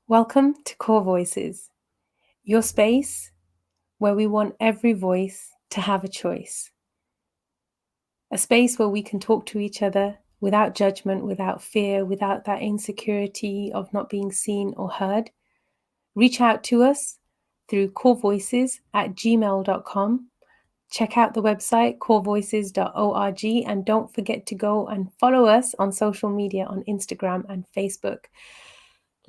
Welcome to Core Voices, your space where we want every voice to have a choice. A space where we can talk to each other without judgment, without fear, without that insecurity of not being seen or heard. Reach out to us through corevoices@gmail.com. Check out the website corevoices.org and don't forget to go and follow us on social media on Instagram and Facebook.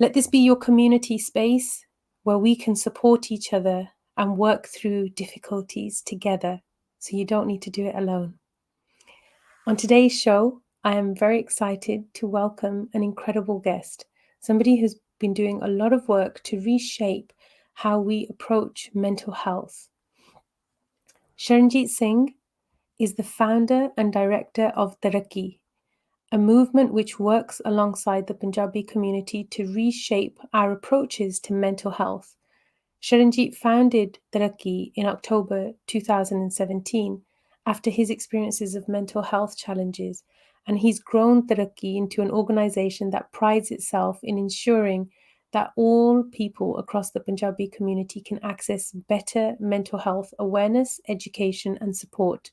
Let this be your community space where we can support each other and work through difficulties together so you don't need to do it alone. On today's show, I am very excited to welcome an incredible guest, somebody who's been doing a lot of work to reshape how we approach mental health. Sharanjit Singh is the founder and director of Taraki, a movement which works alongside the Punjabi community to reshape our approaches to mental health. Sharanjit founded Taraki in October 2017 after his experiences of mental health challenges, and he's grown Taraki into an organization that prides itself in ensuring that all people across the Punjabi community can access better mental health awareness, education, and support.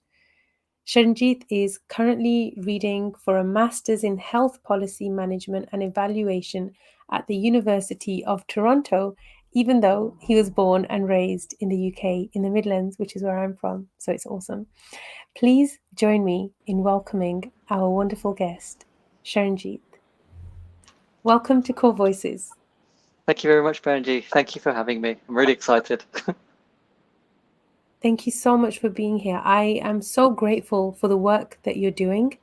Sharanjit is currently reading for a Master's in Health Policy Management and Evaluation at the University of Toronto, even though he was born and raised in the UK, in the Midlands, which is where I'm from. So it's awesome. Please join me in welcoming our wonderful guest, Sharanjit. Welcome to Core Voices. Thank you very much, Benji. Thank you for having me. I'm really excited. Thank you so much for being here. I am so grateful for the work that you're doing.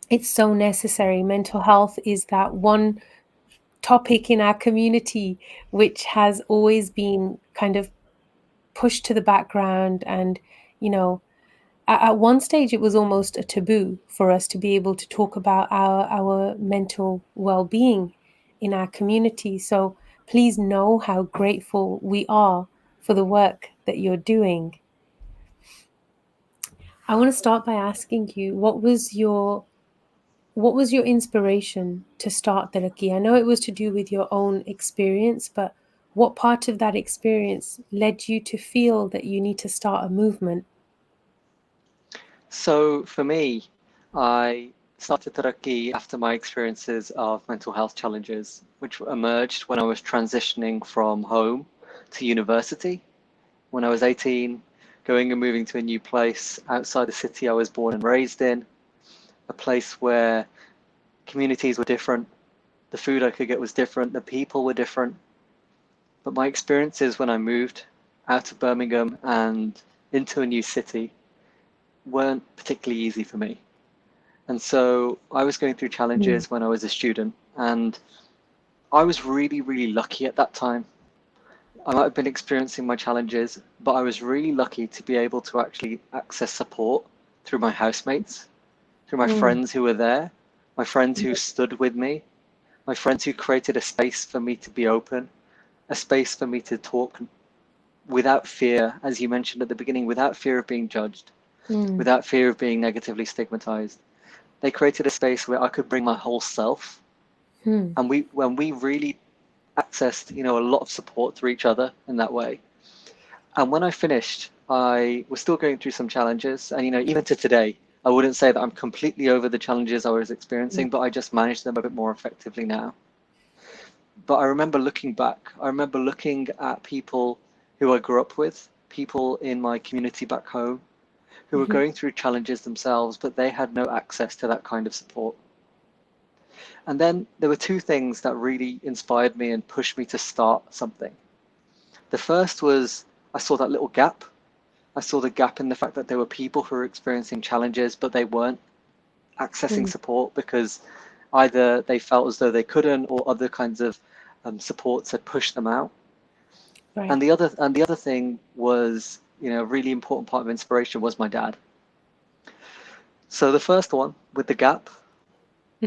It's so necessary. Mental health is that one topic in our community which has always been kind of pushed to the background. And, you know, at one stage, it was almost a taboo for us to be able to talk about our mental well being in our community. So please know how grateful we are for the work that you're doing. I want to start by asking you, what was your inspiration to start Taraki? I know it was to do with your own experience, but what part of that experience led you to feel that you need to start a movement? So for me, I started Taraki after my experiences of mental health challenges, which emerged when I was transitioning from home to university. When I was 18, going and moving to a new place outside the city I was born and raised in, a place where communities were different, the food I could get was different, the people were different. But my experiences when I moved out of Birmingham and into a new city weren't particularly easy for me. And so I was going through Mm, challenges when I was a student, and I was really, really lucky at that time. I might have been experiencing my challenges, but I was really lucky to be able to actually access support through my housemates, through my mm, friends who were there, my friends who stood with me, my friends who created a space for me to be open, a space for me to talk without fear, as you mentioned at the beginning, without fear of being judged, mm, without fear of being negatively stigmatized. They created a space where I could bring my whole self, mm, and when we really accessed, a lot of support through each other in that way. And when I finished, I was still going through some challenges, and even to today, I wouldn't say that I'm completely over the challenges I was mm, experiencing, but I just manage them a bit more effectively now. But I remember looking back, I remember looking at people who I grew up with, people in my community back home, who were mhm, going through challenges themselves, but they had no access to that kind of support. And then there were two things that really inspired me and pushed me to start something. The first was I saw that little gap. I saw the gap in the fact that there were people who were experiencing challenges, but they weren't accessing mm. support because either they felt as though they couldn't or other kinds of supports had pushed them out. Right. And the other thing was, a really important part of inspiration was my dad. So the first one with the gap,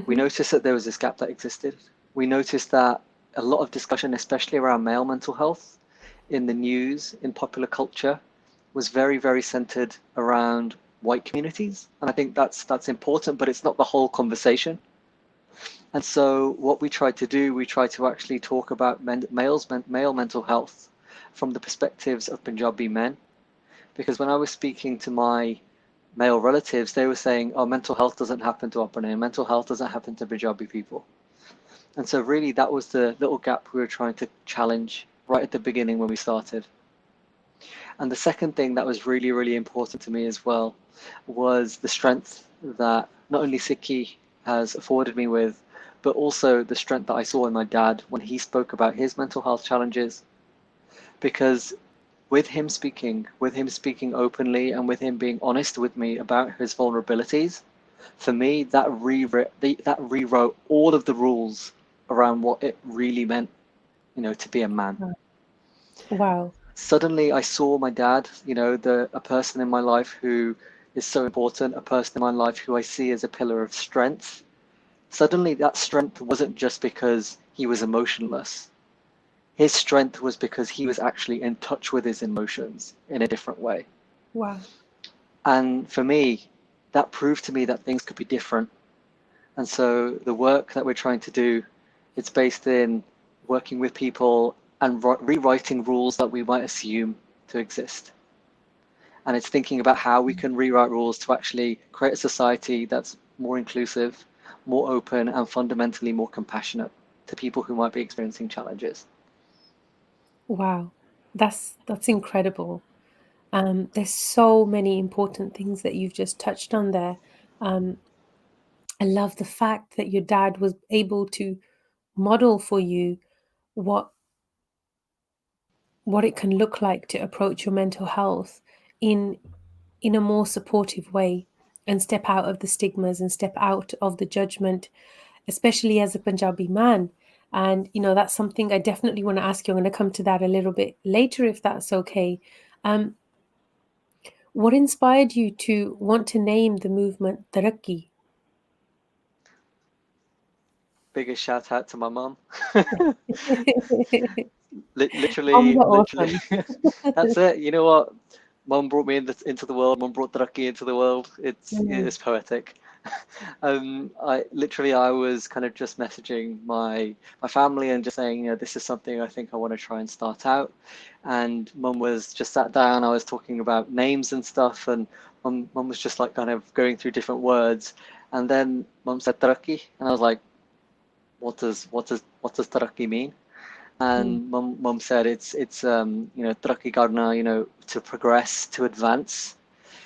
we Mhm, noticed that there was this gap that existed. We noticed that a lot of discussion, especially around male mental health in the news, in popular culture, was very, very centered around white communities. And I think that's important, but it's not the whole conversation. And so what we tried to do, we tried to actually talk about male mental health from the perspectives of Punjabi men. Because when I was speaking to my male relatives, they were saying, oh, mental health doesn't happen to Apane, mental health doesn't happen to Punjabi people. And so really that was the little gap we were trying to challenge right at the beginning when we started. And the second thing that was really, really important to me as well was the strength that not only Sikhi has afforded me with, but also the strength that I saw in my dad when he spoke about his mental health challenges. Because with him speaking openly and with him being honest with me about his vulnerabilities, for me, that rewrote all of the rules around what it really meant, to be a man. Wow. Suddenly I saw my dad, a person in my life who is so important, a person in my life who I see as a pillar of strength. Suddenly that strength wasn't just because he was emotionless. His strength was because he was actually in touch with his emotions in a different way. Wow. And for me, that proved to me that things could be different. And so the work that we're trying to do, it's based in working with people and rewriting rules that we might assume to exist. And it's thinking about how we can rewrite rules to actually create a society that's more inclusive, more open, and fundamentally more compassionate to people who might be experiencing challenges. Wow. That's incredible. There's so many important things that you've just touched on there. I love the fact that your dad was able to model for you what it can look like to approach your mental health in a more supportive way, and step out of the stigmas and step out of the judgment, especially as a Punjabi man. And that's something I definitely want to ask you. I'm going to come to that a little bit later, if that's okay. Um, what inspired you to want to name the movement Taraki? Biggest shout out to my mum. Moms Literally, are literally. awesome. That's it. You know what? Mum brought me into the world. Mum brought Daraki into the world. It's poetic. I was kind of just messaging my family and just saying, this is something I think I want to try and start out. And Mum was just sat down. I was talking about names and stuff, and Mum was just like kind of going through different words. And then Mum said Taraki, and I was like, what does Taraki mean? Mm, And mum said it's taraqi karna, to progress, to advance,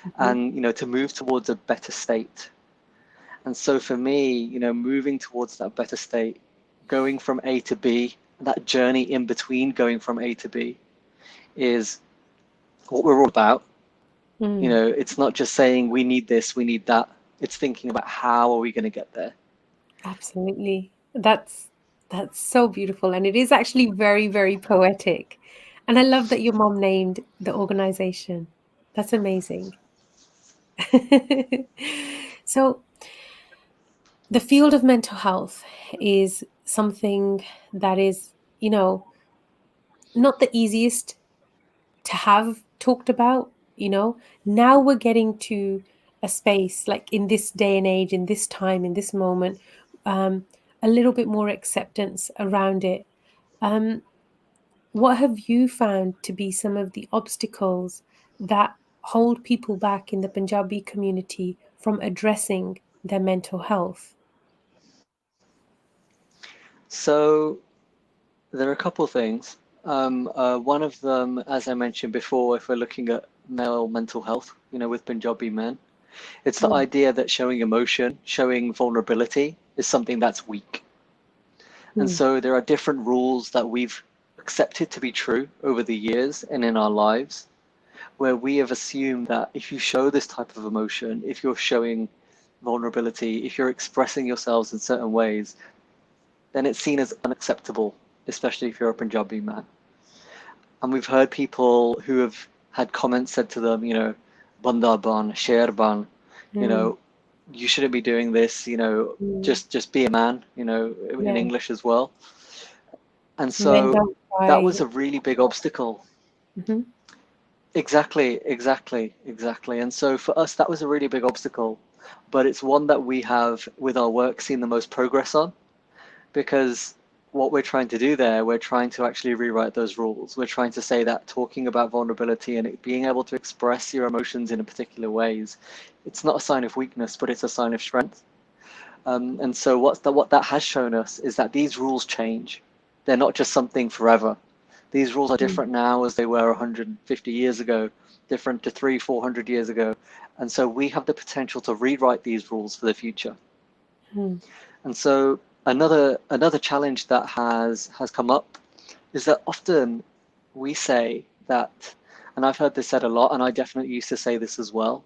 mhm. and to move towards a better state. And so for me, moving towards that better state, going from A to B, that journey in between going from A to B is what we're all about. Mm, It's not just saying we need this, we need that. It's thinking about how are we going to get there. absolutely. That's so beautiful, and it is actually very, very poetic. And I love that your mom named the organization. That's amazing. So, the field of mental health is something that is, not the easiest to have talked about. Now we're getting to a space, like in this day and age, in this time, in this moment, um, a little bit more acceptance around it. um, what have you found to be some of the obstacles that hold people back in the Punjabi community from addressing their mental health? So there are a couple of things. One of them, as I mentioned before, if we're looking at male mental health, with Punjabi men, it's the Mm, idea that showing emotion, showing vulnerability is something that's weak. And mm, so there are different rules that we've accepted to be true over the years and in our lives, where we have assumed that if you show this type of emotion, if you're showing vulnerability, if you're expressing yourselves in certain ways, then it's seen as unacceptable, especially if you're a Punjabi man. And we've heard people who have had comments said to them, banda ban, sher ban, you mm, know, you shouldn't be doing this, mm. just be a man, in Yeah. English as well. And Men so don't that cry. was a really big obstacle. Mhm. Exactly. And so for us, that was a really big obstacle, but it's one that we have with our work seen the most progress on. because what we're trying to do there, we're trying to actually rewrite those rules. We're trying to say that talking about vulnerability and it being able to express your emotions in a particular ways, it's not a sign of weakness, but it's a sign of strength. And so what that has shown us is that these rules change. They're not just something forever. These rules are different now as they were 150 years ago, different to 300, 400 years ago. And so we have the potential to rewrite these rules for the future. Mm. And so another challenge that has come up is that often we say that, and I've heard this said a lot, and I definitely used to say this as well.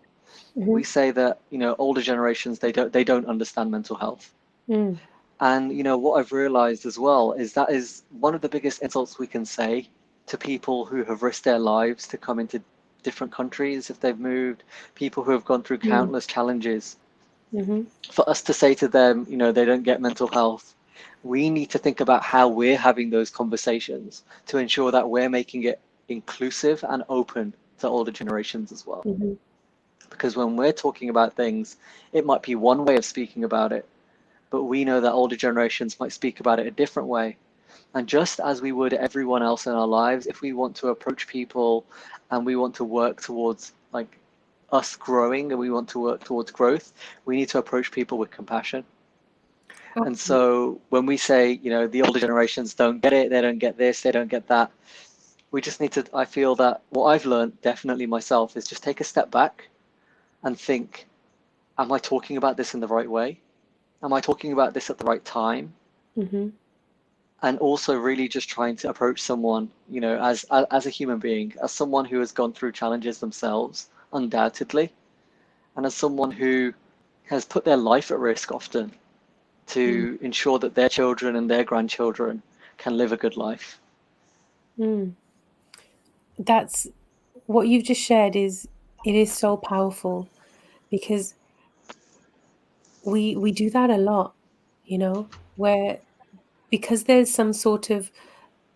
We say that, older generations, they don't understand mental health. Mm. And what I've realized as well is that is one of the biggest insults we can say to people who have risked their lives to come into different countries if they've moved, people who have gone through Mm. countless challenges. Mm-hmm. For us to say to them, they don't get mental health, we need to think about how we're having those conversations to ensure that we're making it inclusive and open to older generations as well. Mm-hmm. Because when we're talking about things, it might be one way of speaking about it, but we know that older generations might speak about it a different way. And just as we would everyone else in our lives, if we want to approach people and we want to work towards like us growing and we want to work towards growth, we need to approach people with compassion. And Absolutely. so when we say, the older generations don't get it, they don't get this, they don't get that, we just need to, I feel that what I've learned definitely myself is just take a step back and think, am I talking about this in the right way? Am I talking about this at the right time? Mm-hmm. And also really just trying to approach someone, as a human being, as someone who has gone through challenges themselves, undoubtedly, and as someone who has put their life at risk often Mm. to ensure that their children and their grandchildren can live a good life. Mm. That's what you've just shared it is so powerful because we do that a lot, where because there's some sort of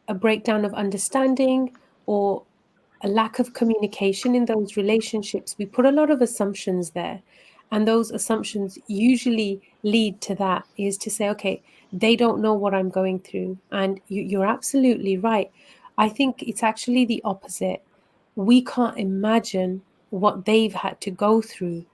a breakdown of understanding or a lack of communication in those relationships, we put a lot of assumptions there. And those assumptions usually lead to that is to say, okay, they don't know what I'm going through. And you're absolutely right. I think it's actually the opposite. We can't imagine what they've had to go through,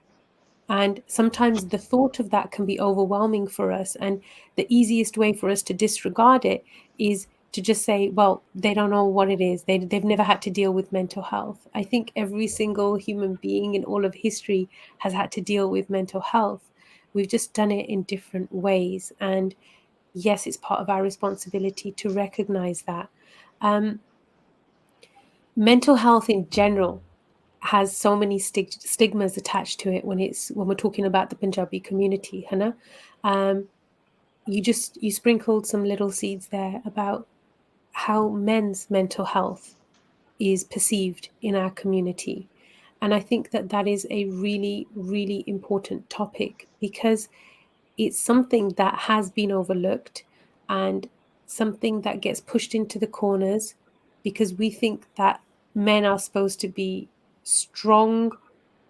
and sometimes the thought of that can be overwhelming for us. And the easiest way for us to disregard it is to just say, well, they don't know what it is. They've never had to deal with mental health. I think every single human being in all of history has had to deal with mental health. We've just done it in different ways. And yes, it's part of our responsibility to recognize that. Um, Mental health in general has so many stigmas attached to it when we're talking about the Punjabi community, Hannah. Um, you sprinkled some little seeds there about how men's mental health is perceived in our community. And I think that that is a really, really important topic because it's something that has been overlooked and something that gets pushed into the corners because we think that men are supposed to be strong,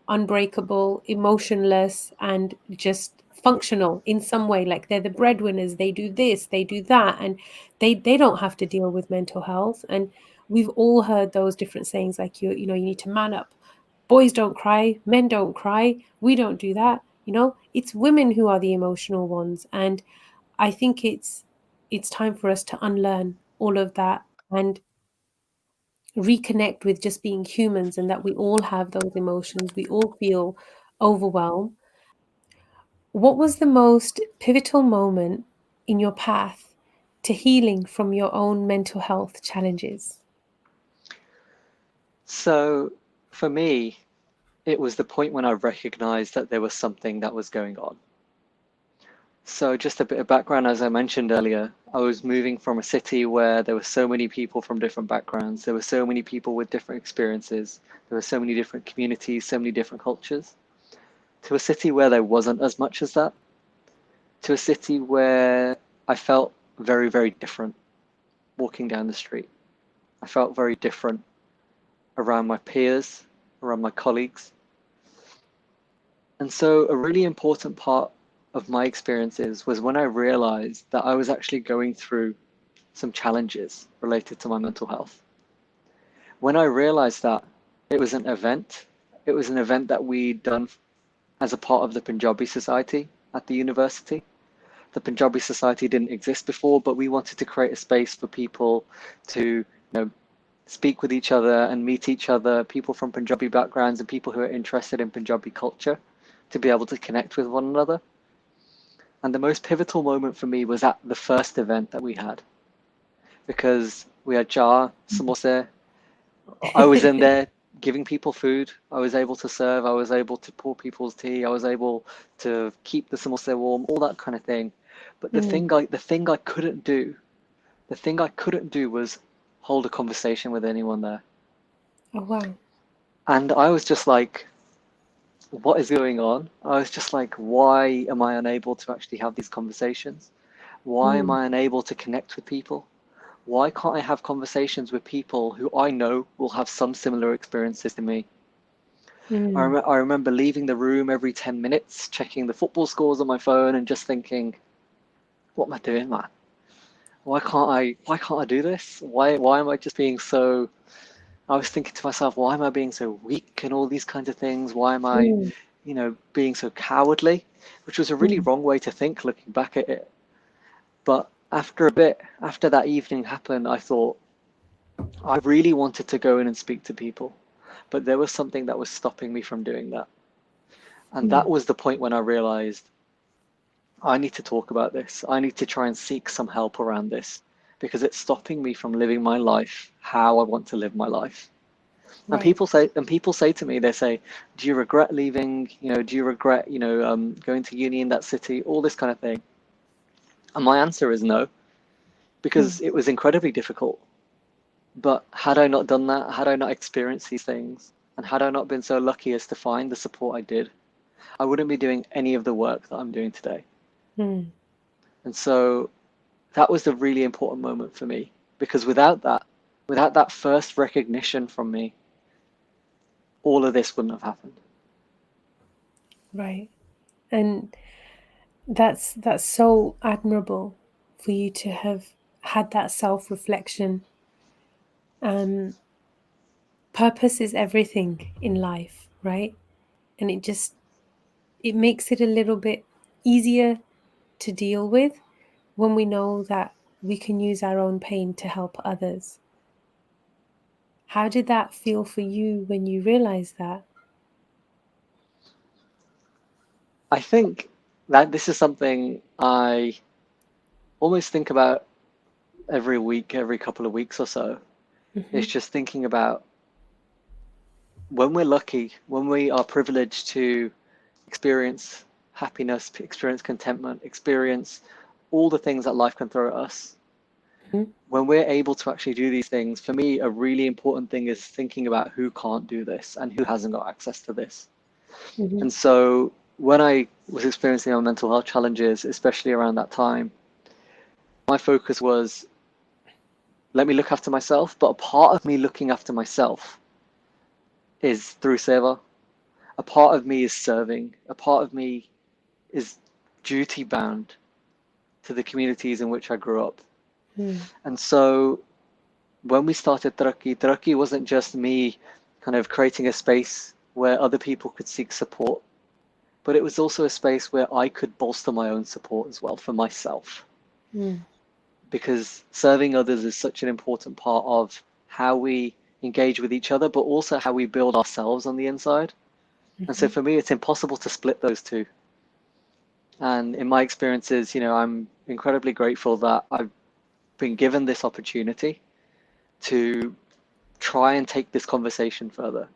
unbreakable, emotionless, and just functional in some way. Like they're the breadwinners, they do this, they do that, and they don't have to deal with mental health. And we've all heard those different sayings like you need to man up. Boys don't cry, men don't cry, we don't do that. It's women who are the emotional ones. And I think it's time for us to unlearn all of that and reconnect with just being humans and that we all have those emotions. We all feel overwhelmed. What was the most pivotal moment in your path to healing from your own mental health challenges? So for me, it was the point when I recognized that there was something that was going on. So just a bit of background, as I mentioned earlier, I was moving from a city where there were so many people from different backgrounds. There were so many people with different experiences. There were so many different communities, so many different cultures, to a city where there wasn't as much as that, to a city where I felt very, very different walking down the street. I felt very different around my peers, around my colleagues. And so a really important part of my experiences was when I realized that I was actually going through some challenges related to my mental health. When I realized that it was an event, it was an event that we'd done as a part of the Punjabi Society at the university. The Punjabi Society didn't exist before, but we wanted to create a space for people to, speak with each other and meet each other, people from Punjabi backgrounds and people who are interested in Punjabi culture, to be able to connect with one another. And the most pivotal moment for me was at the first event that we had, because we had jar, samosa. I was in there giving people food. I was able to serve. I was able to pour people's tea. I was able to keep the samosa warm, all that kind of thing. But the thing I couldn't do was hold a conversation with anyone there. Oh, wow. And I was just like, what is going on? I was just like, why am I unable to actually have these conversations? Why am I unable to connect with people? Why can't I have conversations with people who I know will have some similar experiences to me? I remember leaving the room every 10 minutes, checking the football scores on my phone and just thinking, what am I doing, man? Why can't I do this? Why am I just being so, I was thinking to myself, why am I being so weak and all these kinds of things? Why am I, being so cowardly? Which was a really wrong way to think looking back at it. But after a bit, after that evening happened, I thought I really wanted to go in and speak to people, but there was something that was stopping me from doing that. And that was the point when I realized I need to talk about this. I need to try and seek some help around this because it's stopping me from living my life how I want to live my life. And Right. people say to me, they say, do you regret leaving? Do you regret, going to uni in that city? All this kind of thing. And my answer is no, because it was incredibly difficult. But had I not done that, had I not experienced these things, and had I not been so lucky as to find the support I did, I wouldn't be doing any of the work that I'm doing today. And so that was the really important moment for me, because without that first recognition from me, all of this wouldn't have happened. Right. And that's so admirable for you to have had that self-reflection. Purpose is everything in life, right? And it makes it a little bit easier to deal with when we know that we can use our own pain to help others. How did that feel for you when you realized that? I think that this is something I almost think about every week, every couple of weeks or so. It's just thinking about when we're lucky, when we are privileged to experience happiness, experience contentment, experience all the things that life can throw at us. When we're able to actually do these things, for me, a really important thing is thinking about who can't do this and who hasn't got access to this. And so when I was experiencing my mental health challenges, especially around that time, my focus was, let me look after myself. But a part of me looking after myself is through seva. A part of me is serving. A part of me is duty bound to the communities in which I grew up. And so when we started Taraki wasn't just me kind of creating a space where other people could seek support, but it was also a space where I could bolster my own support as well for myself. Because serving others is such an important part of how we engage with each other, but also how we build ourselves on the inside. And so for me, it's impossible to split those two. And in my experiences, I'm incredibly grateful that I've been given this opportunity to try and take this conversation further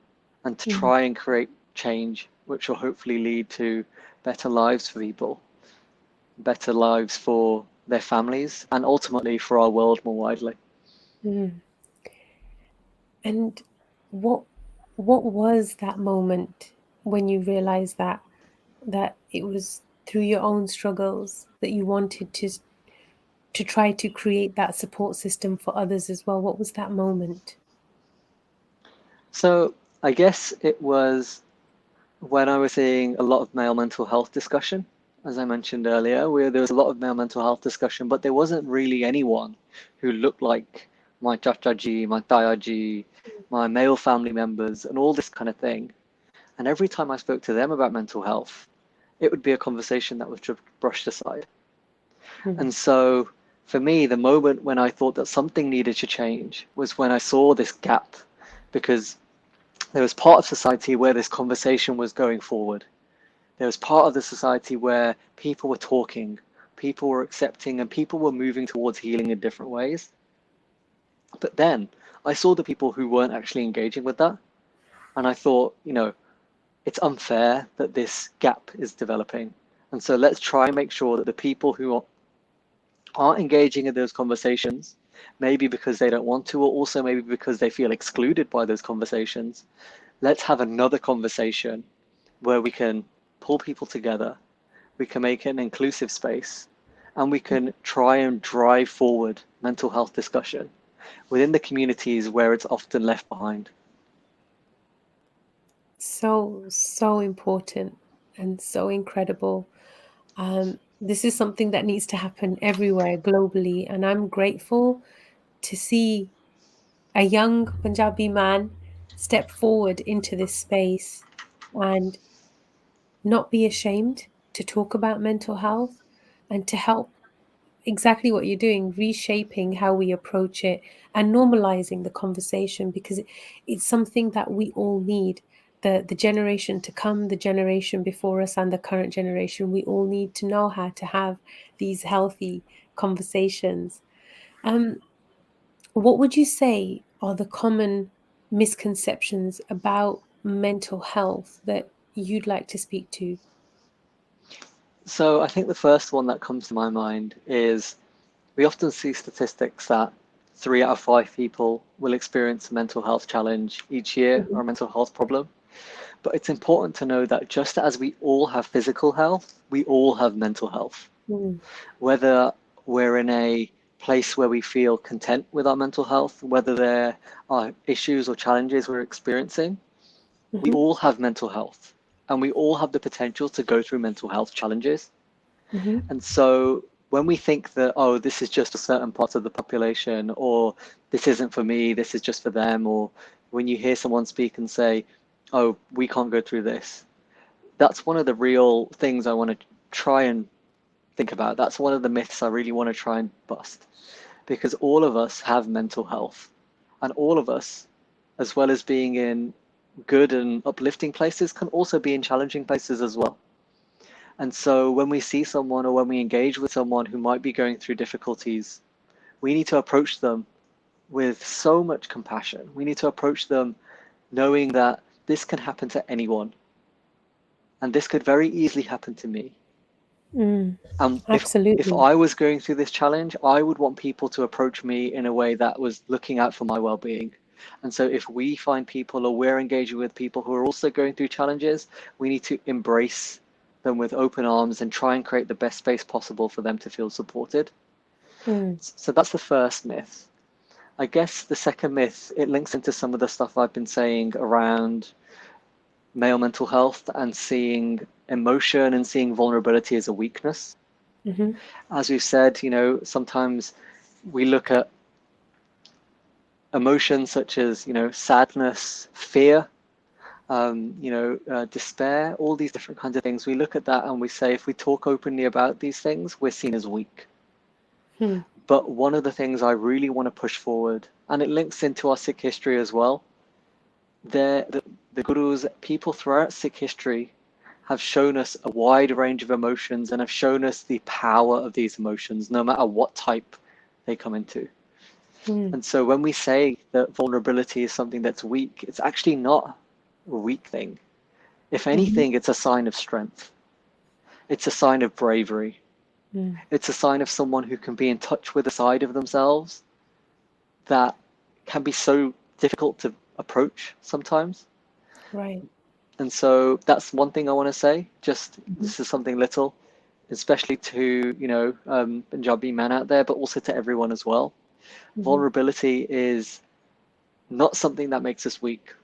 and to try and create change, which will hopefully lead to better lives for people, better lives for their families, and ultimately for our world more widely. And what was that moment when you realized that it was through your own struggles that you wanted to try to create that support system for others as well? What was that moment? So I guess it was when I was seeing a lot of male mental health discussion. as I mentioned earlier, where there was a lot of male mental health discussion, but there wasn't really anyone who looked like my chachaji, my tayaji, my male family members, and all this kind of thing. And every time I spoke to them about mental health, it would be a conversation that was just brushed aside. Mm. And so for me, the moment when I thought that something needed to change was when I saw this gap, because there was part of society where this conversation was going forward. There was part of the society where people were talking, people were accepting, and people were moving towards healing in different ways. But then I saw the people who weren't actually engaging with that. And I thought, it's unfair that this gap is developing. And so let's try and make sure that the people who aren't engaging in those conversations, maybe because they don't want to, or also maybe because they feel excluded by those conversations, let's have another conversation where we can pull people together, we can make it an inclusive space, and we can try and drive forward mental health discussion within the communities where it's often left behind. So important and so incredible. This is something that needs to happen everywhere globally, and I'm grateful to see a young Punjabi man step forward into this space and not be ashamed to talk about mental health and to help exactly what you're doing, reshaping how we approach it and normalizing the conversation, because it's something that we all need. The generation to come, the generation before us, and the current generation, we all need to know how to have these healthy conversations. Um, what would you say are the common misconceptions about mental health that you'd like to speak to? So I think the first one that comes to my mind is we often see statistics that 3 out of 5 people will experience a mental health challenge each year or a mental health problem. But it's important to know that just as we all have physical health, we all have mental health. Mm. Whether we're in a place where we feel content with our mental health, whether there are issues or challenges we're experiencing, we Mhm, all have mental health and we all have the potential to go through mental health challenges. mhm, And so when we think that, oh, this is just for certain parts of the population, or this isn't for me, this is just for them, or when you hear someone speak and say, oh, we can't go through this, that's one of the real things I want to try and think about. That's one of the myths I really want to try and bust, because all of us have mental health, and all of us, as well as being in good and uplifting places, can also be in challenging places as well. And so when we see someone or when we engage with someone who might be going through difficulties, we need to approach them with so much compassion. We need to approach them knowing that this can happen to anyone, and this could very easily happen to me. mm. If Absolutely. I was going through this challenge, I would want people to approach me in a way that was looking out for my well-being. And so if we find people or we're engaging with people who are also going through challenges, we need to embrace them with open arms and try and create the best space possible for them to feel supported. Mm, So that's the first myth. I guess the second myth, it links into some of the stuff I've been saying around male mental health and seeing emotion and seeing vulnerability as a weakness. mhm, As we've said, sometimes we look at emotions such as, sadness, fear, despair, all these different kinds of things. We look at that and we say, if we talk openly about these things, we're seen as weak. mm, But one of the things I really want to push forward, and it links into our Sikh history as well, the gurus, people throughout Sikh history have shown us a wide range of emotions and have shown us the power of these emotions, no matter what type they come into. mm, And so when we say that vulnerability is something that's weak, it's actually not a weak thing. If mhm, anything, it's a sign of strength. It's a sign of bravery. mm. It's a sign of someone who can be in touch with a side of themselves that can be so difficult to approach sometimes. Right. And so that's one thing I want to say. Just Mhm, this is something little, especially to, Punjabi men out there, but also to everyone as well. mhm, Vulnerability is not something that makes us weak.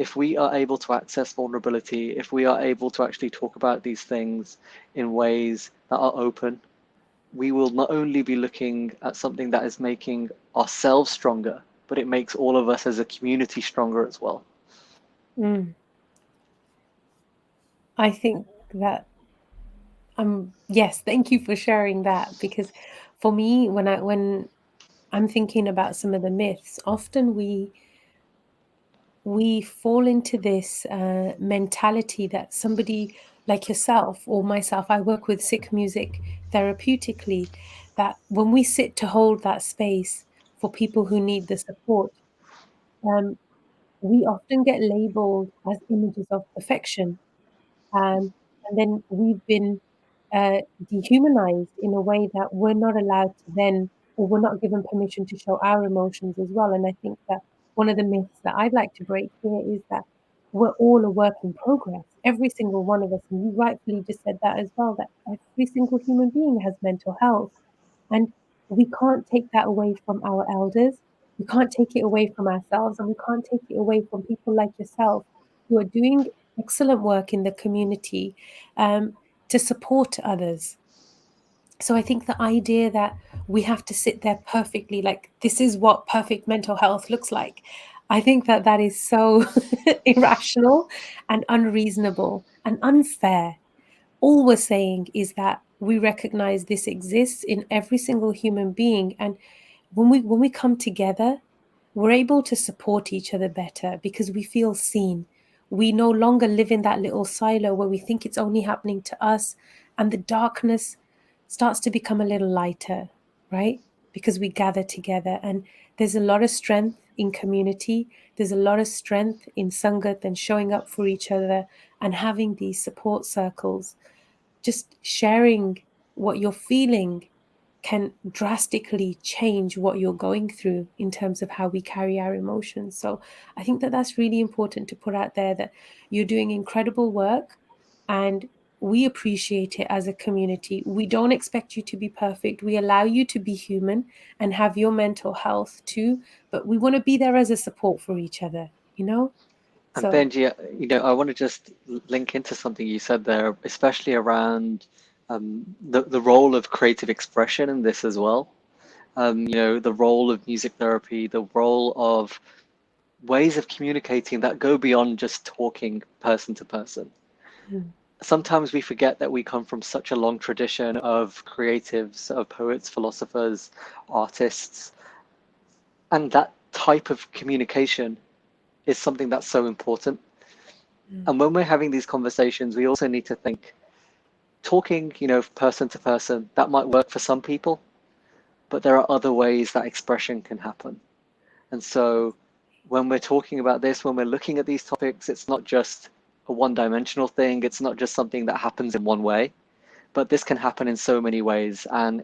if we are able to access vulnerability, if we are able to actually talk about these things in ways that are open, we will not only be looking at something that is making ourselves stronger, but it makes all of us as a community stronger as well. Mm. I think that yes, thank you for sharing that, because for me, when I'm thinking about some of the myths, often we fall into this mentality that somebody like yourself or myself, I work with Sikh music therapeutically, that when we sit to hold that space for people who need the support, um, we often get labeled as images of perfection. And then we've been dehumanized in a way that we're not allowed to then, or we're not given permission to show our emotions as well. And I think that one of the myths that I'd like to break here is that we're all a work in progress. Every single one of us, and you rightfully just said that as well, that every single human being has mental health. And we can't take that away from our elders. We can't take it away from ourselves, and we can't take it away from people like yourself who are doing excellent work in the community um, to support others. So I think the idea that we have to sit there perfectly, like this is what perfect mental health looks like, I think that that is so irrational and unreasonable and unfair. All we're saying is that we recognize this exists in every single human being, and when we come together, we're able to support each other better because we feel seen. We no longer live in that little silo where we think it's only happening to us, and the darkness starts to become a little lighter, right? Because we gather together, and there's a lot of strength in community. There's a lot of strength in Sangat and showing up for each other and having these support circles. Just sharing what you're feeling can drastically change what you're going through in terms of how we carry our emotions. So I think that that's really important to put out there, that you're doing incredible work and we appreciate it as a community. We don't expect you to be perfect. We allow you to be human and have your mental health too, but we want to be there as a support for each other, you know? And So, Benji, I want to just link into something you said there, especially around the role of creative expression in this as well. The role of music therapy, the role of ways of communicating that go beyond just talking person to person. mm, Sometimes we forget that we come from such a long tradition of creatives, of poets, philosophers, artists, and that type of communication is something that's so important. mm, And when we're having these conversations, we also need to think talking, person to person, that might work for some people, but there are other ways that expression can happen. And so when we're talking about this, when we're looking at these topics, it's not just a one-dimensional thing. It's not just something that happens in one way, but this can happen in so many ways. And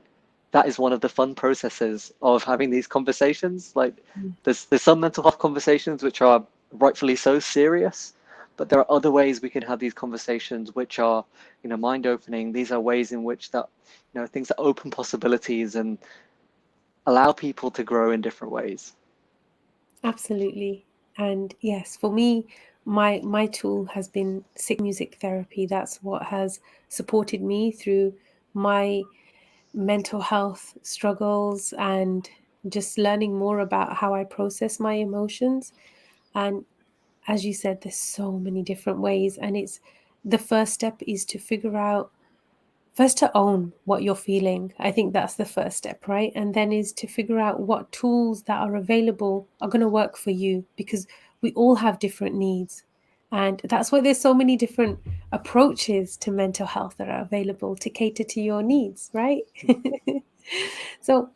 that is one of the fun processes of having these conversations. Like mm. there's some mental health conversations which are rightfully so serious, but there are other ways we can have these conversations which are, mind opening. These are ways in which that, things that open possibilities and allow people to grow in different ways. Absolutely. And yes, for me, my tool has been Sikh music therapy. That's what has supported me through my mental health struggles and just learning more about how I process my emotions. And as you said, there's so many different ways. And it's the first step is to figure out first to own what you're feeling. I think that's the first step, right? And then is to figure out what tools that are available are going to work for you, because we all have different needs. And that's why there's so many different approaches to mental health that are available to cater to your needs, right? So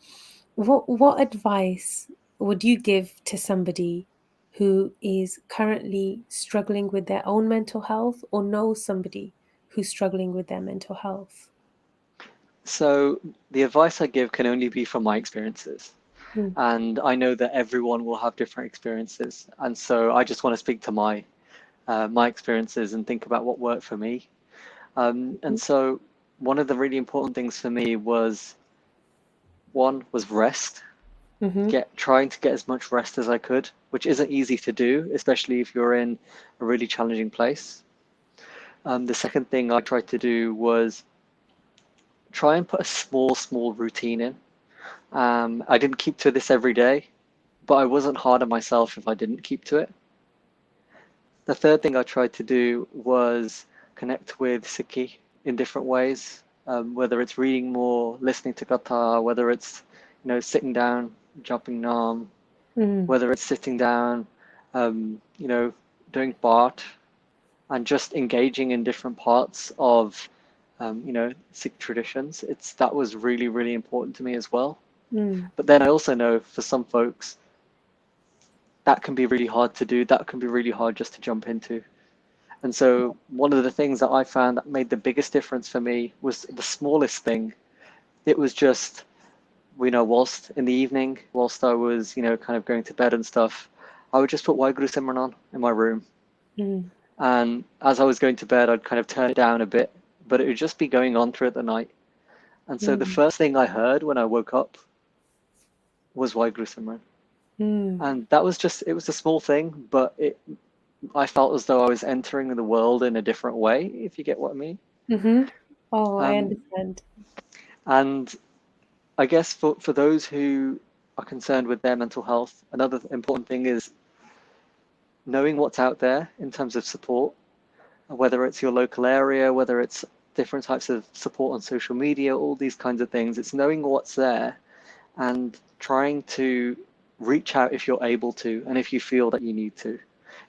what advice would you give to somebody who is currently struggling with their own mental health or knows somebody who's struggling with their mental health? So the advice I give can only be from my experiences. Mm, And I know that everyone will have different experiences. And so I just want to speak to my experiences and think about what worked for me. And mm, so one of the really important things for me was one was rest. trying to get as much rest as I could, which isn't easy to do, especially if you're in a really challenging place. The second thing I tried to do was try and put a small routine in. I didn't keep to this every day, but I wasn't hard on myself if I didn't keep to it. The third thing I tried to do was connect with Sikhi in different ways, whether it's reading more, listening to Katha, whether it's sitting down, jumping Naam, whether it's sitting down, doing Part, and just engaging in different parts of Sikh traditions. That was really, really important to me as well. But then I also know for some folks that can be really hard to do. That can be really hard just to jump into. And so one of the things that I found that made the biggest difference for me was the smallest thing. It was just, whilst in the evening, whilst I was, kind of going to bed and stuff, I would just put Waheguru Simran on in my room. And as I was going to bed, I'd kind of turn it down a bit, but it would just be going on throughout the night. And so the first thing I heard when I woke up was Waheguru Simran. And that was it was a small thing, but I felt as though I was entering the world in a different way, if you get what I mean. Oh, I understand. And I guess for those who are concerned with their mental health, another important thing is knowing what's out there in terms of support, whether it's your local area, whether it's different types of support on social media, all these kinds of things. It's knowing what's there and trying to reach out if you're able to and if you feel that you need to.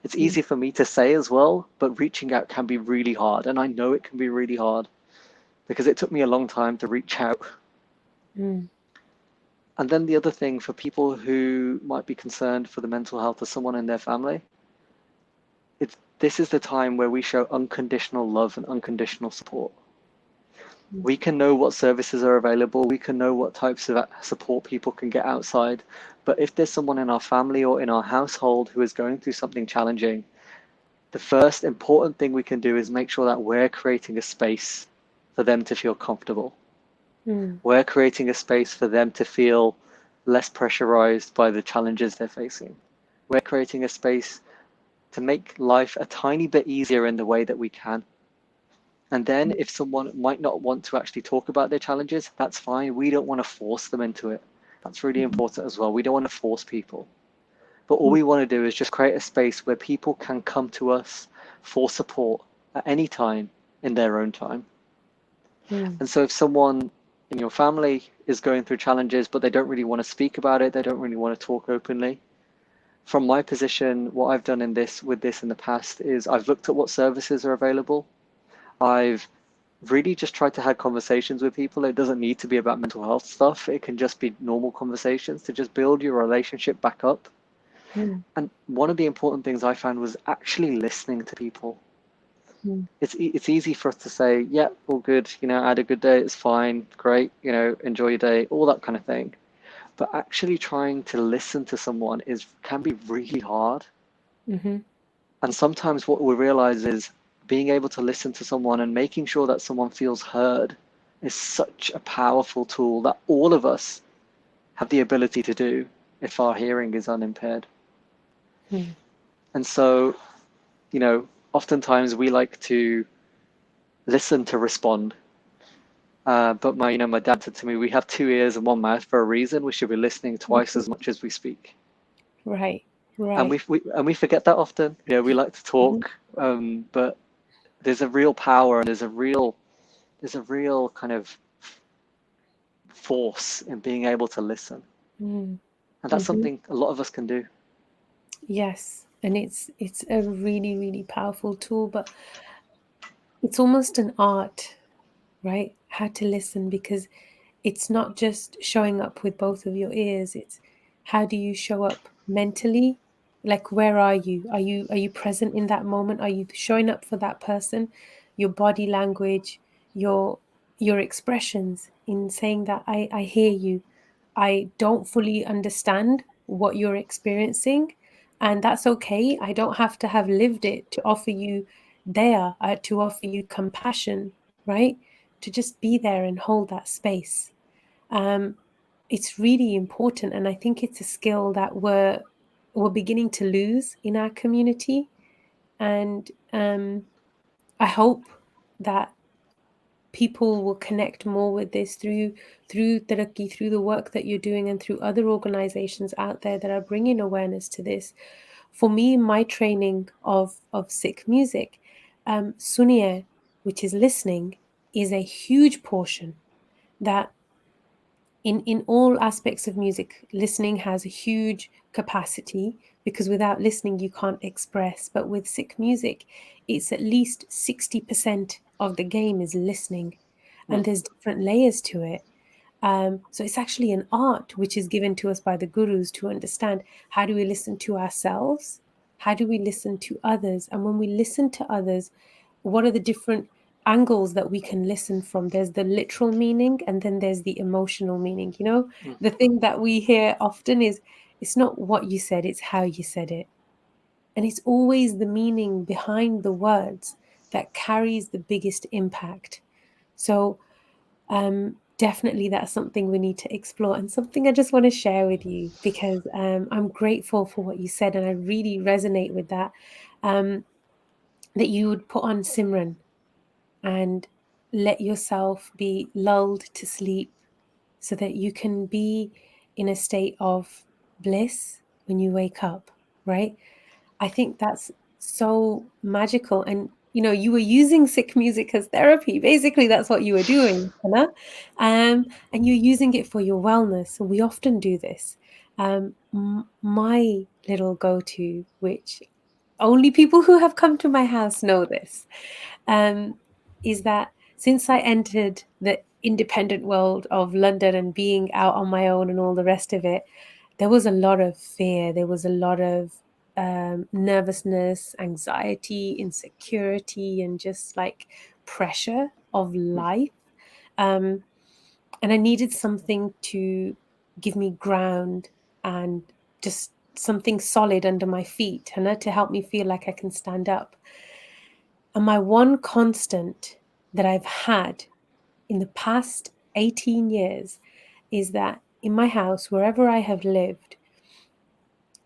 It's easy for me to say as well, but reaching out can be really hard. And I know it can be really hard because it took me a long time to reach out. And then the other thing for people who might be concerned for the mental health of someone in their family, this is the time where we show unconditional love and unconditional support. We can know what services are available. We can know what types of support people can get outside. But if there's someone in our family or in our household who is going through something challenging, the first important thing we can do is make sure that we're creating a space for them to feel comfortable. We're creating a space for them to feel less pressurized by the challenges they're facing. We're creating a space to make life a tiny bit easier in the way that we can. And then if someone might not want to actually talk about their challenges, that's fine. We don't want to force them into it. That's really important as well. We don't want to force people. But all we want to do is just create a space where people can come to us for support at any time in their own time. And so if someone in your family is going through challenges, but they don't really want to speak about it, they don't really want to talk openly, from my position, what I've done with this in the past is I've looked at what services are available. I've really just tried to have conversations with people. It doesn't need to be about mental health stuff. It can just be normal conversations to just build your relationship back up. And one of the important things I found was actually listening to people. It's easy for us to say, yeah, all good, I had a good day, it's fine, great, enjoy your day, all that kind of thing. But actually trying to listen to someone can be really hard. And sometimes what we realize is being able to listen to someone and making sure that someone feels heard is such a powerful tool that all of us have the ability to do if our hearing is unimpaired. And so, oftentimes we like to listen to respond. But my dad said to me, we have 2 ears and 1 mouth for a reason. We should be listening twice as much as we speak. Right. And we forget that often. We like to talk, but there's a real power and there's a real kind of force in being able to listen. And that's something a lot of us can do. Yes, and it's a really, really powerful tool, but it's almost an art, right? How to listen, because it's not just showing up with both of your ears, it's how do you show up mentally? Like, where are you? Are you present in that moment? Are you showing up for that person? Your body language, your expressions in saying that I hear you. I don't fully understand what you're experiencing, and that's okay. I don't have to have lived it to offer you to offer you compassion, right? To just be there and hold that space. it's really important, and I think it's a skill that we're beginning to lose in our community. And I hope that people will connect more with this through Taraki, through the work that you're doing, and through other organizations out there that are bringing awareness to this. For me, my training of Sikh music, Suniya, which is listening, is a huge portion. That in all aspects of music, listening has a huge capacity, because without listening you can't express. But with Sikh music, it's at least 60% of the game is listening, and Mm. there's different layers to it. So it's actually an art which is given to us by the gurus to understand, how do we listen to ourselves? How do we listen to others? And when we listen to others, what are the different angles that we can listen from? There's the literal meaning, and then there's the emotional meaning. Mm. The thing that we hear often is, it's not what you said, it's how you said it. And it's always the meaning behind the words that carries the biggest impact. So definitely that's something we need to explore, and something I just want to share with you, because I'm grateful for what you said, and I really resonate with that. Um, that you would put on Simran and let yourself be lulled to sleep, so that you can be in a state of bliss when you wake up, right? I think that's so magical. And you were using Sikh music as therapy. Basically, that's what you were doing, and you're using it for your wellness. So we often do this. My little go-to, which only people who have come to my house know this, um, is that since I entered the independent world of London and being out on my own and all the rest of it, there was a lot of fear. There was a lot of nervousness, anxiety, insecurity, and just like pressure of Mm. life. Um, and I needed something to give me ground, and just something solid under my feet, and to help me feel like I can stand up. And my one constant that I've had in the past 18 years is that in my house, wherever I have lived,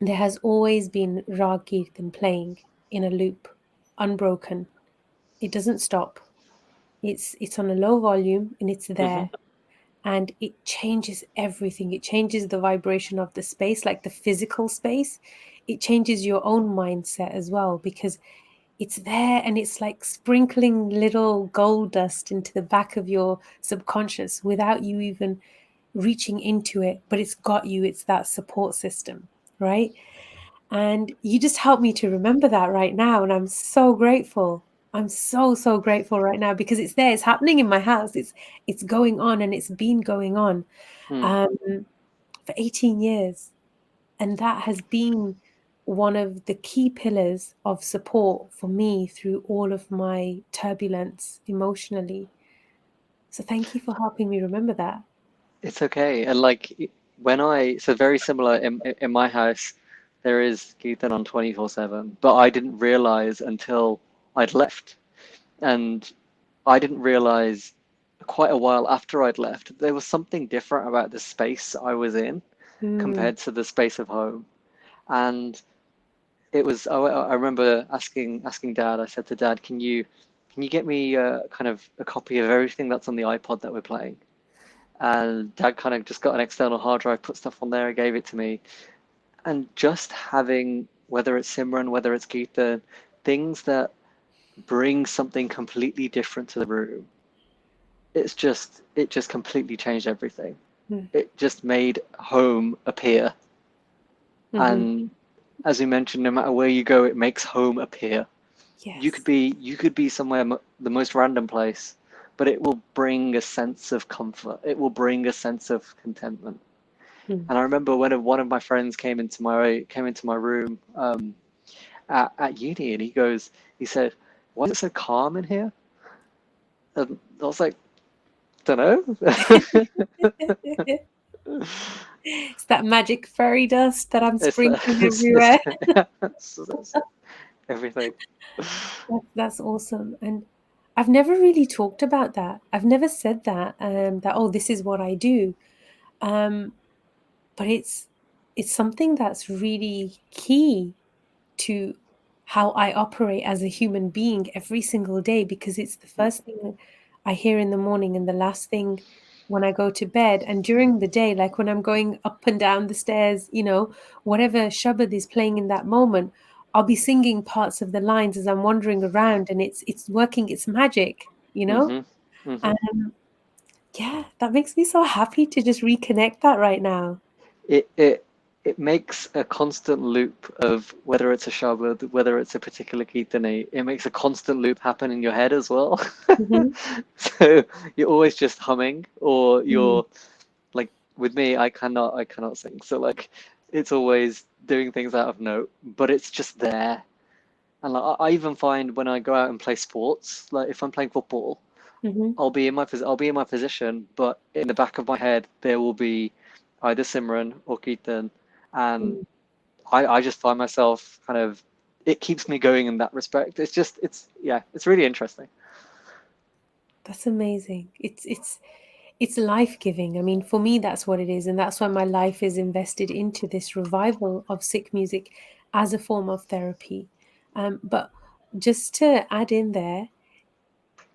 there has always been Rag Kirtan playing in a loop, unbroken. It doesn't stop. It's on a low volume, and it's Mhm. there. And it changes everything. It changes the vibration of the space, like the physical space. It changes your own mindset as well, because it's there, and it's like sprinkling little gold dust into the back of your subconscious without you even reaching into it. But it's got you. It's that support system, right? And you just helped me to remember that right now. And I'm so grateful. I'm so, so grateful right now, because it's there. It's happening in my house. It's going on, and it's been going on Mm. um, for 18 years. And that has been one of the key pillars of support for me through all of my turbulence emotionally. So thank you for helping me remember that. It's okay. And like so very similar in my house, there is Keaton on 24/7, but I didn't realize until I'd left. And I didn't realize quite a while after I'd left, there was something different about the space I was in Mm, compared to the space of home. And it was, I remember asking Dad, I said to Dad, can you get me kind of a copy of everything that's on the iPod that we're playing? And Dad kind of just got an external hard drive, put stuff on there, and gave it to me. And just having, whether it's Simran, whether it's Geeta, things that bring something completely different to the room, it just completely changed everything. mm, It just made home appear. mhm. And as we mentioned, no matter where you go, it makes home appear. You could Yes. be you could be somewhere the most random place, but it will bring a sense of comfort. It will bring a sense of contentment. Mm. And I remember when one of my friends came into my room at uni, and he said, "Why is it so calm in here?" And I was like, "Don't know." It's that magic fairy dust that I'm It's, sprinkling it's, everywhere. it's everything. That's awesome. And I've never really talked about that. I've never said that, that, oh, this is what I do. But it's something that's really key to how I operate as a human being every single day, because it's the mm, first thing I hear in the morning and the last thing when I go to bed. And during the day, like when I'm going up and down the stairs, whatever shabad is playing in that moment, I'll be singing parts of the lines as I'm wandering around, and it's working its magic, mhm, mhm. And yeah, that makes me so happy to just reconnect that right now. It makes a constant loop of whether it's a shabad, whether it's a particular kirtani, it makes a constant loop happen in your head as well. Hmm. So you're always just humming, or Mm, you're like with me, I cannot sing. So like it's always doing things out of note, but it's just there. And like I even find when I go out and play sports, like if I'm playing football, mhm, I'll be in my position, but in the back of my head there will be either Simran or Keaton, and mm. I just find myself kind of it keeps me going in that respect. It's yeah, it's really interesting. That's amazing. It's life-giving. I mean, for me, that's what it is, and that's why my life is invested into this revival of Sikh music as a form of therapy. But just to add in there,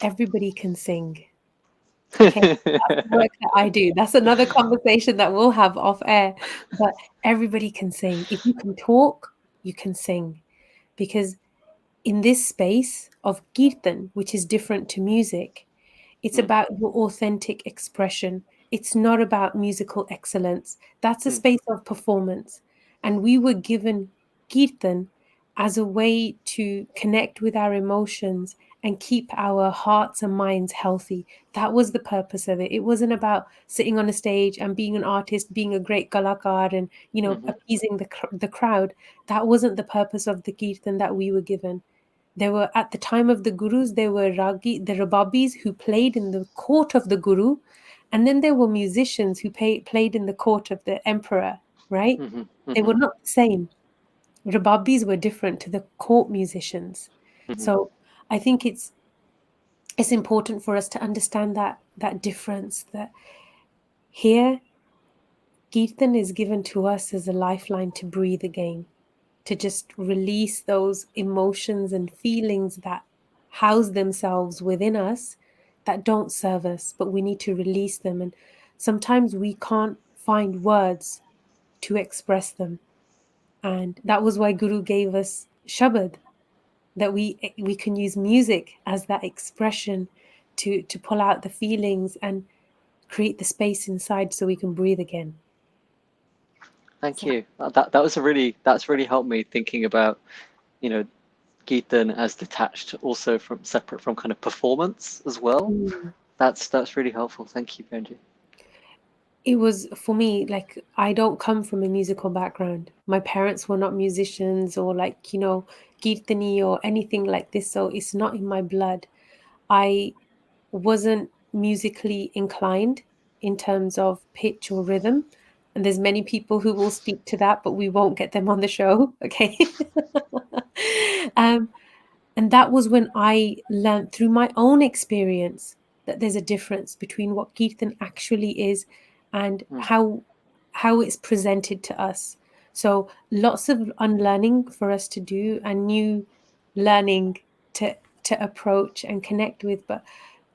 everybody can sing. Okay, that's the work that I do. That's another conversation that we'll have off air. But everybody can sing. If you can talk, you can sing. Because in this space of kirtan, which is different to music, it's Mm, about your authentic expression. It's not about musical excellence. That's a mm, space of performance. And we were given kirtan as a way to connect with our emotions and keep our hearts and minds healthy. That was the purpose of it. It wasn't about sitting on a stage and being an artist, being a great galakar and, mhm, appeasing the crowd. That wasn't the purpose of the kirtan that we were given. There were, at the time of the gurus, there were the rababis who played in the court of the guru, and then there were musicians who played in the court of the emperor, right? mhm, They were mhm, not the same. Rababis were different to the court musicians. mhm, So I think it's important for us to understand that difference, that here Kirtan is given to us as a lifeline to breathe again, to just release those emotions and feelings that house themselves within us that don't serve us, but we need to release them. And sometimes we can't find words to express them. And that was why Guru gave us Shabad, that we can use music as that expression to pull out the feelings and create the space inside so we can breathe again. Thank So, you. That was a really that's really helped me thinking about, you know, Geethan as detached also from separate from kind of performance as well. mm. That's really helpful. Thank you, Benji. It was for me, like, I don't come from a musical background. My parents were not musicians or like, kirtani or anything like this, so it's not in my blood. I wasn't musically inclined in terms of pitch or rhythm. And there's many people who will speak to that, but we won't get them on the show, okay? um, and that was when I learned through my own experience that there's a difference between what kirtan actually is and Mm, how it's presented to us. So lots of unlearning for us to do and new learning to approach and connect with. But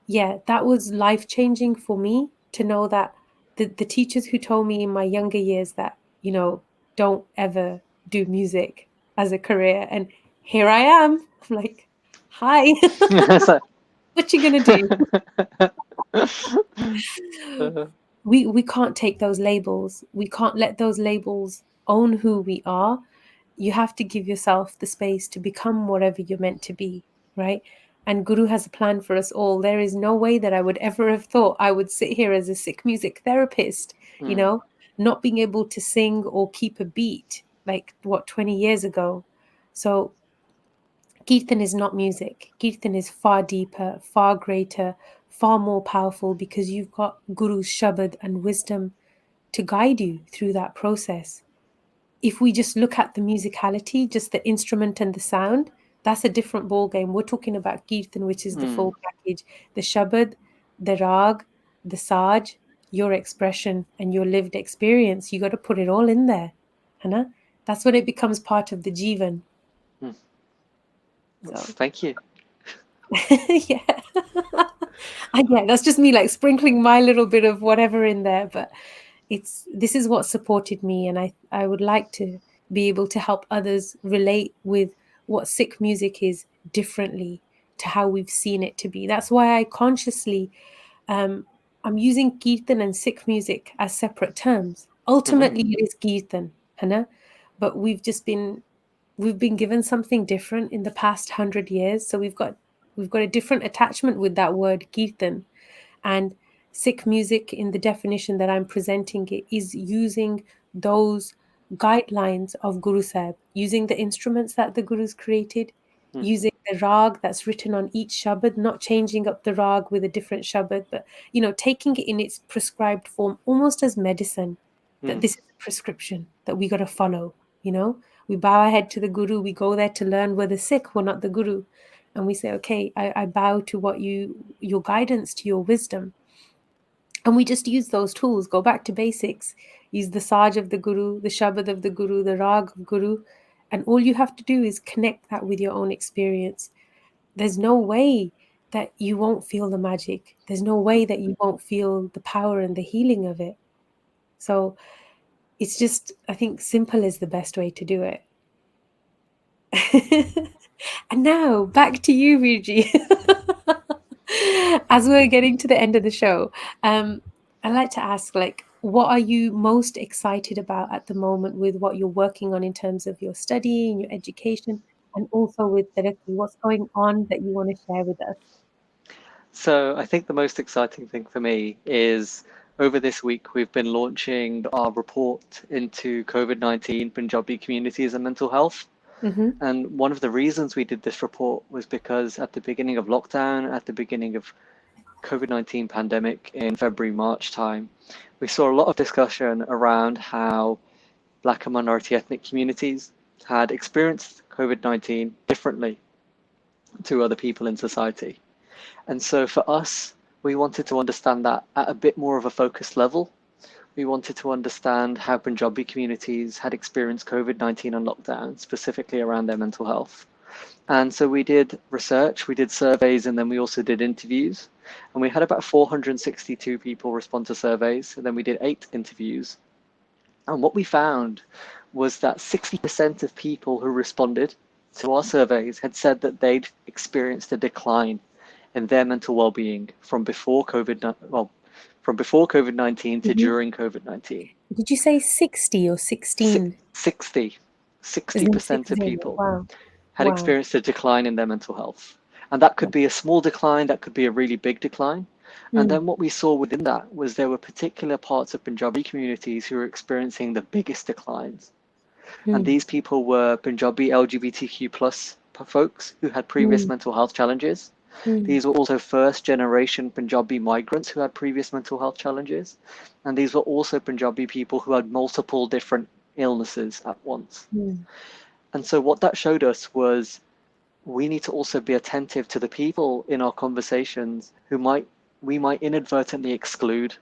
yeah, that was life changing for me to know that the teachers who told me in my younger years that, don't ever do music as a career. And here I am. I'm like, hi, mm. So, what you gonna do? We can't take those labels. We can't let those labels own who we are. You have to give yourself the space to become whatever you're meant to be, right? And Guru has a plan for us all. There is no way that I would ever have thought I would sit here as a Sikh music therapist, mm, not being able to sing or keep a beat like what 20 years ago. So Kirtan is not music. Kirtan is far deeper, far greater, far more powerful because you've got Guru's Shabad and wisdom to guide you through that process. If we just look at the musicality, just the instrument and the sound, that's a different ball game. We're talking about Kirtan, which is the mm, full package, the Shabad, the Rag, the Saj, your expression and your lived experience. You got to put it all in there. Hana? That's when it becomes part of the Jivan. So Thank you. yeah. And yeah, that's just me like sprinkling my little bit of whatever in there, but this is what supported me, and I would like to be able to help others relate with what Sikh music is differently to how we've seen it to be. That's why I consciously I'm using Kirtan and Sikh music as separate terms. Hmm. Ultimately, it is Kirtan, Hana, but we've been given something different in the past 100 years, so we've got a different attachment with that word Kirtan. And Sikh music, in the definition that I'm presenting it, is using those guidelines of Guru Sahib, using the instruments that the Gurus created, using the rag that's written on each shabad, not changing up the rag with a different shabad, but taking it in its prescribed form, almost as medicine. That this is a prescription that we got to follow. We bow our head to the Guru. We go there to learn. We're the Sikh. We're not the Guru, and we say, okay, I bow to what your guidance, to your wisdom. And we just use those tools, go back to basics, use the Saj of the Guru, the Shabad of the Guru, the Rag of Guru, and all you have to do is connect that with your own experience. There's no way that you won't feel the magic. There's no way that you won't feel the power and the healing of it. So it's just, I think simple is the best way to do it. And now back to you, Virji. As we're getting to the end of the show, I'd like to ask, like, what are you most excited about at the moment with what you're working on in terms of your study and your education, and also with Taraki? What's going on that you want to share with us? So I think the most exciting thing for me is over this week we've been launching our report into COVID-19 Punjabi communities and mental health. Mm-hmm. And one of the reasons we did this report was because at the beginning of lockdown, at the beginning of COVID-19 pandemic in February, March time, we saw a lot of discussion around how Black and minority ethnic communities had experienced COVID-19 differently to other people in society. And so for us, we wanted to understand that at a bit more of a focused level. We wanted to understand how Punjabi communities had experienced COVID-19 and lockdown, specifically around their mental health. And so we did research, we did surveys, and then we also did interviews. And we had about 462 people respond to surveys, and then we did 8 interviews. And what we found was that 60% of people who responded to our surveys had said that they'd experienced a decline in their mental well-being from before COVID-19 to Mm-hmm. during COVID-19. Did you say 60 or 16? 60, As in 60% of 60? people Wow. had Wow. experienced a decline in their mental health. And that could be a small decline, that could be a really big decline. And Mm. then what we saw within that was there were particular parts of Punjabi communities who were experiencing the biggest declines. And Mm. these people were Punjabi LGBTQ plus folks who had previous Mm. mental health challenges. Mm. These were also first generation Punjabi migrants who had previous mental health challenges. And these were also Punjabi people who had multiple different illnesses at once. Mm. And so what that showed us was we need to also be attentive to the people in our conversations who we might inadvertently exclude.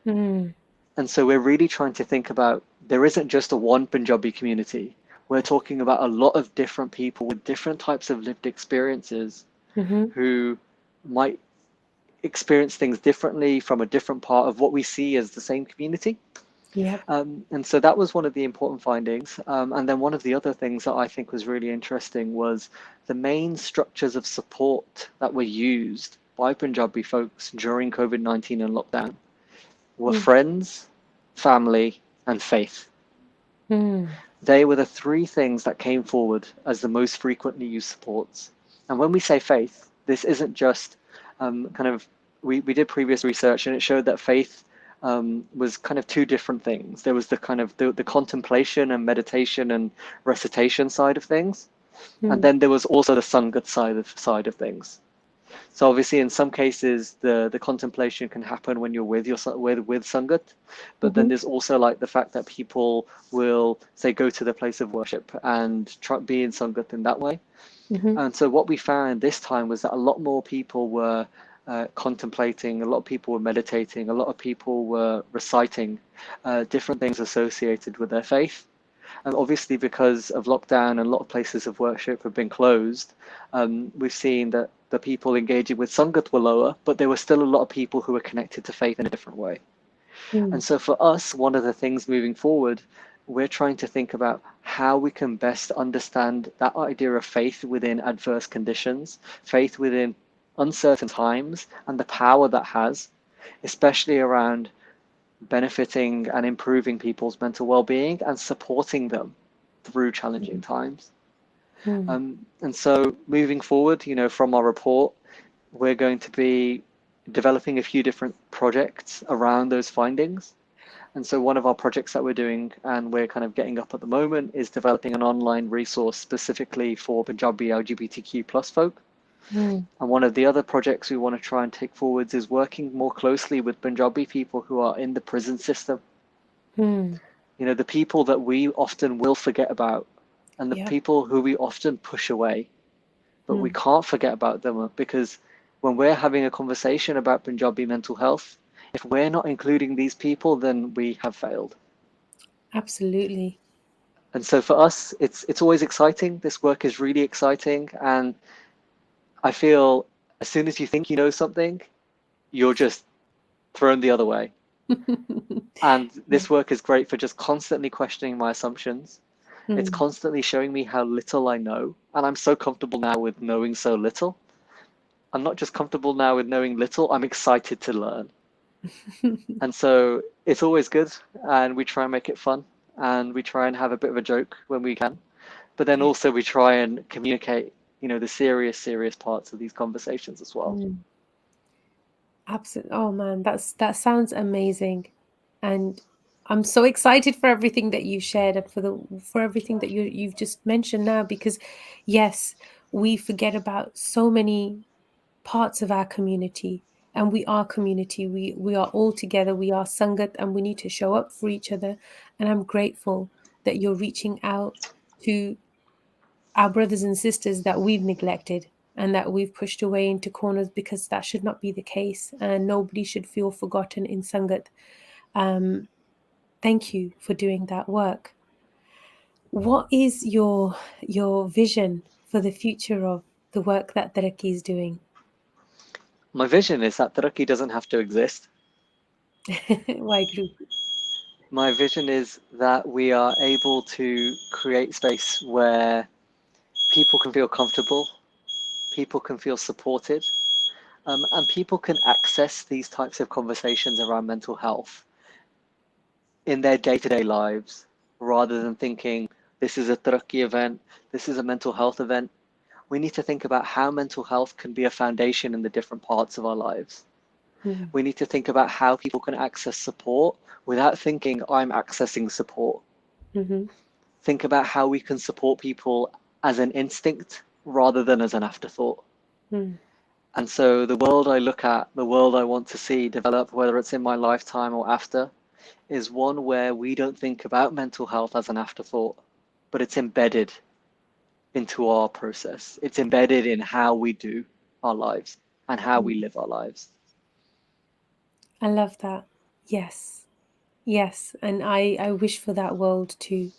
Mm. And so we're really trying to think about there isn't just a one Punjabi community. We're talking about a lot of different people with different types of lived experiences Mm-hmm. who might experience things differently from a different part of what we see as the same community. Yep. And so that was one of the important findings. And then one of the other things that I think was really interesting was the main structures of support that were used by Punjabi folks during COVID-19 and lockdown were Mm. friends, family, and faith. Mm. They were the 3 things that came forward as the most frequently used supports. And when we say faith, this isn't just kind of, we did previous research and it showed that faith was kind of 2 different things. There was the kind of the contemplation and meditation and recitation side of things. And Mm. then there was also the Sangat side of things. So obviously, in some cases, the contemplation can happen when you're with with Sangat, but then Mm-hmm. there's also like the fact that people will say go to the place of worship and try be in Sangat in that way. Mm-hmm. And so what we found this time was that a lot more people were contemplating, a lot of people were meditating, a lot of people were reciting different things associated with their faith. And obviously, because of lockdown and a lot of places of worship have been closed, we've seen that the people engaging with Sangat were lower, but there were still a lot of people who were connected to faith in a different way. And so for us, one of the things moving forward, we're trying to think about how we can best understand that idea of faith within adverse conditions, faith within uncertain times, and the power that has, especially around benefiting and improving people's mental well-being and supporting them through challenging times. And so moving forward, from our report, we're going to be developing a few different projects around those findings. And so one of our projects that we're doing and we're kind of getting up at the moment is developing an online resource specifically for Punjabi LGBTQ plus folk. And one of the other projects we want to try and take forwards is working more closely with Punjabi people who are in the prison system. The people that we often will forget about and the people who we often push away, but we can't forget about them, because when we're having a conversation about Punjabi mental health, if we're not including these people, then we have failed. Absolutely. And so for us, it's always exciting. This work is really exciting. And I feel as soon as you think you know something, you're just thrown the other way. And this work is great for just constantly questioning my assumptions. It's constantly showing me how little I know. And I'm so comfortable now with knowing so little. I'm not just comfortable now with knowing little, I'm excited to learn. And so it's always good, and we try and make it fun, and we try and have a bit of a joke when we can. But then also we try and communicate, the serious parts of these conversations as well. Absolutely. Oh man, that sounds amazing. And I'm so excited for everything that you shared and for everything that you've just mentioned now, because yes, we forget about so many parts of our community, and we are community. We are all together. We are Sangat, and we need to show up for each other. And I'm grateful that you're reaching out to our brothers and sisters that we've neglected and that we've pushed away into corners, because that should not be the case, and nobody should feel forgotten in Sangat. Thank you for doing that work. What is your vision for the future of the work that Taraki is doing? My vision is that Taraki doesn't have to exist. Waheguru. My vision is that we are able to create space where people can feel comfortable, people can feel supported, and people can access these types of conversations around mental health in their day-to-day lives, rather than thinking this is a Taraki event, this is a mental health event. We need to think about how mental health can be a foundation in the different parts of our lives. We need to think about how people can access support without thinking I'm accessing support. Think about how we can support people as an instinct rather than as an afterthought. And so the world I look at, the world I want to see develop, whether it's in my lifetime or after, is one where we don't think about mental health as an afterthought, but it's embedded into our process. It's embedded in how we do our lives and how we live our lives. I love that. Yes. Yes. And I wish for that world too.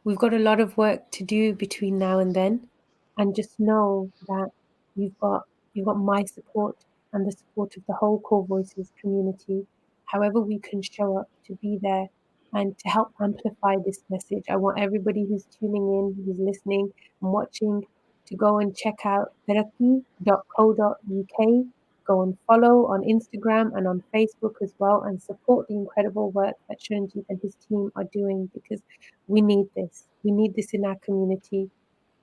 We've got a lot of work to do between now and then. And just know that you've got you've got my support and the support of the whole Core Voices community. However we can show up to be there and to help amplify this message. I want everybody who's tuning in, who's listening and watching, to go and check out taraki.co.uk. Go and follow on Instagram and on Facebook as well, and support the incredible work that Sharanjit and his team are doing, because we need this. We need this in our community,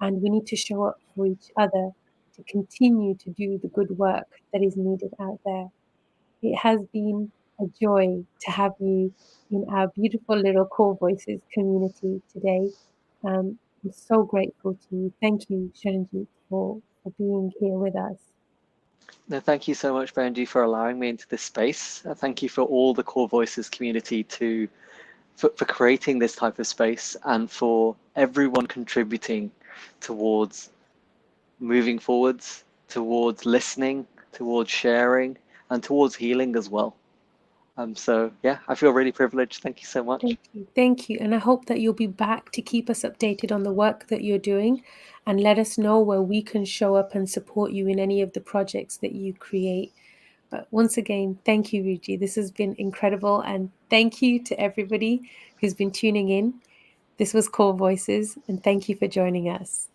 and we need to show up for each other to continue to do the good work that is needed out there. It has been a joy to have you in our beautiful little Core Voices community today. I'm so grateful to you. Thank you, Sharanjit, for being here with us. No, thank you so much, Benji, for allowing me into this space. Thank you for all the Core Voices community for creating this type of space, and for everyone contributing towards moving forwards, towards listening, towards sharing, and towards healing as well. So yeah, I feel really privileged. Thank you so much. Thank you. Thank you. And I hope that you'll be back to keep us updated on the work that you're doing and let us know where we can show up and support you in any of the projects that you create. But once again, thank you, Ruji. This has been incredible. And thank you to everybody who's been tuning in. This was Kaur Voices, and thank you for joining us.